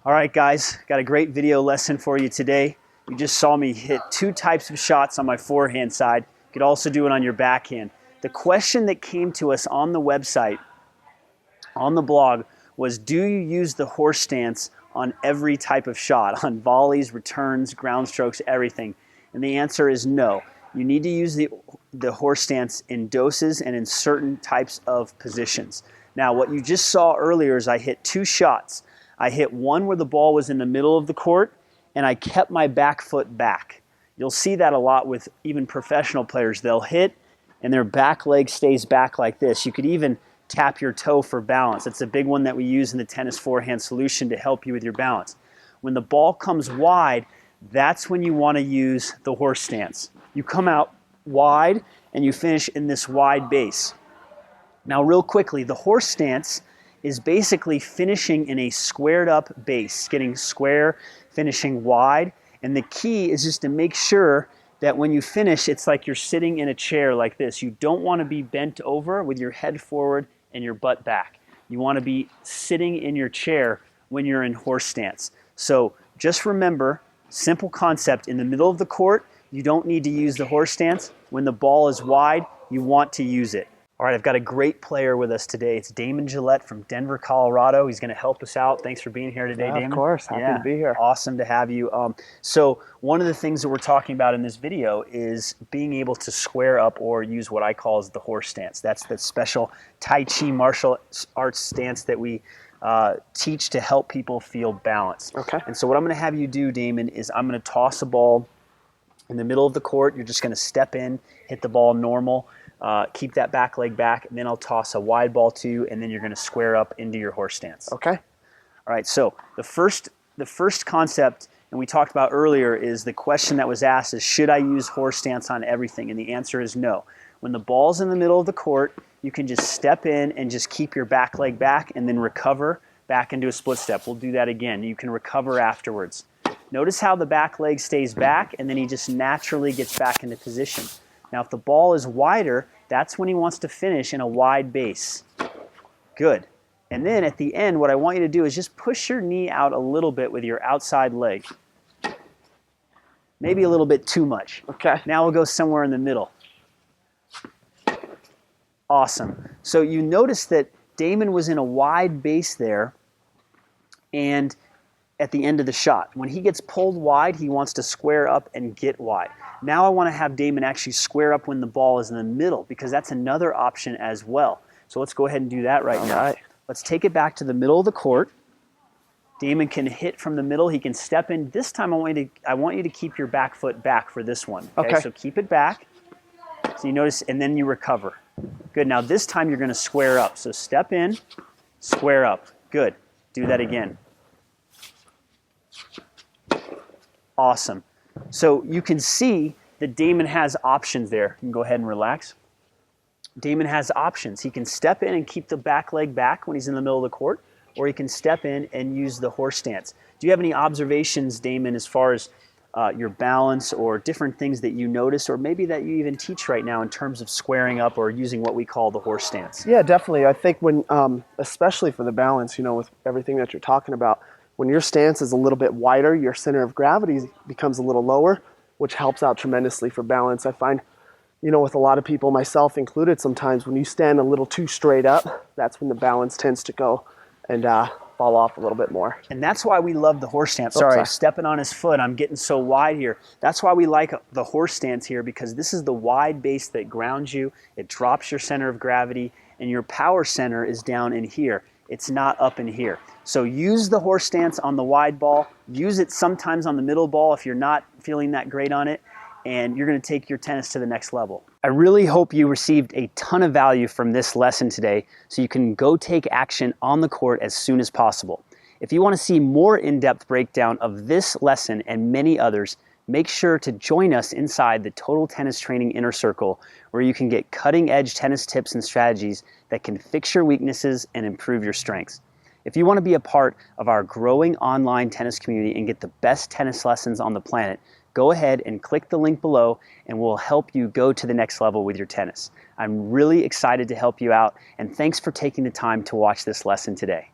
All right, guys, got a great video lesson for you today. You just saw me hit 2 types of shots on my forehand side. You could also do it on your backhand. The question that came to us on the website, on the blog, was do you use the horse stance on every type of shot, on volleys, returns, ground strokes, everything? And the answer is no. You need to use the horse stance in doses and in certain types of positions. Now, what you just saw earlier is I hit 2 shots. I hit one where the ball was in the middle of the court, and I kept my back foot back. You'll see that a lot with even professional players. They'll hit, and their back leg stays back like this. You could even tap your toe for balance. That's a big one that we use in the tennis forehand solution to help you with your balance. When the ball comes wide, that's when you want to use the horse stance. You come out wide, and you finish in this wide base. Now, real quickly, the horse stance is basically finishing in a squared up base, getting square, finishing wide. And the key is just to make sure that when you finish, it's like you're sitting in a chair like this. You don't want to be bent over with your head forward and your butt back. You want to be sitting in your chair when you're in horse stance. So just remember, simple concept, in the middle of the court, you don't need to use the horse stance. When the ball is wide, you want to use it. All right, I've got a great player with us today. It's Damon Gillette from Denver, Colorado. He's going to help us out. Thanks for being here today, Damon. Of course, happy to be here. Awesome to have you. So one of the things that we're talking about in this video is being able to square up or use what I call as the horse stance. That's the special Tai Chi martial arts stance that we teach to help people feel balanced. Okay. And so what I'm going to have you do, Damon, is I'm going to toss a ball in the middle of the court. You're just going to step in, hit the ball normal. Keep that back leg back, and then I'll toss a wide ball to you, and then you're going to square up into your horse stance. Okay. All right, so the first concept, and we talked about earlier, is the question that was asked is, should I use horse stance on everything? And the answer is no. When the ball's in the middle of the court, you can just step in and just keep your back leg back and then recover back into a split step. We'll do that again. You can recover afterwards. Notice how the back leg stays back, and then he just naturally gets back into position. Now, if the ball is wider, that's when he wants to finish in a wide base. Good. And then at the end, what I want you to do is just push your knee out a little bit with your outside leg. Maybe a little bit too much. Okay. Now we'll go somewhere in the middle. Awesome. So you notice that Damon was in a wide base there, and at the end of the shot, when he gets pulled wide, he wants to square up and get wide. Now I want to have Damon actually square up when the ball is in the middle, because that's another option as well. So let's go ahead and do that right now. All right. Let's take it back to the middle of the court. Damon can hit from the middle. He can step in. This time I want you to keep your back foot back for this one. Okay. So keep it back. So you notice, and then you recover. Good. Now this time you're going to square up. So step in, square up. Good. Do that again. Awesome. So you can see that Damon has options there. You can go ahead and relax. Damon has options. He can step in and keep the back leg back when he's in the middle of the court, or he can step in and use the horse stance. Do you have any observations, Damon, as far as your balance or different things that you notice, or maybe that you even teach right now in terms of squaring up or using what we call the horse stance? Yeah, definitely. I think when, especially for the balance, with everything that you're talking about, when your stance is a little bit wider, your center of gravity becomes a little lower, which helps out tremendously for balance. I find, with a lot of people, myself included, sometimes when you stand a little too straight up, that's when the balance tends to go and fall off a little bit more. And that's why we love the horse stance. Sorry, I'm stepping on his foot. I'm getting so wide here. That's why we like the horse stance here, because this is the wide base that grounds you. It drops your center of gravity, and your power center is down in here. It's not up in here. So use the horse stance on the wide ball. Use it sometimes on the middle ball if you're not feeling that great on it, and you're going to take your tennis to the next level. I really hope you received a ton of value from this lesson today, so you can go take action on the court as soon as possible. If you want to see more in-depth breakdown of this lesson and many others, make sure to join us inside the Total Tennis Training Inner Circle, where you can get cutting-edge tennis tips and strategies that can fix your weaknesses and improve your strengths. If you want to be a part of our growing online tennis community and get the best tennis lessons on the planet, go ahead and click the link below, and we'll help you go to the next level with your tennis. I'm really excited to help you out, and thanks for taking the time to watch this lesson today.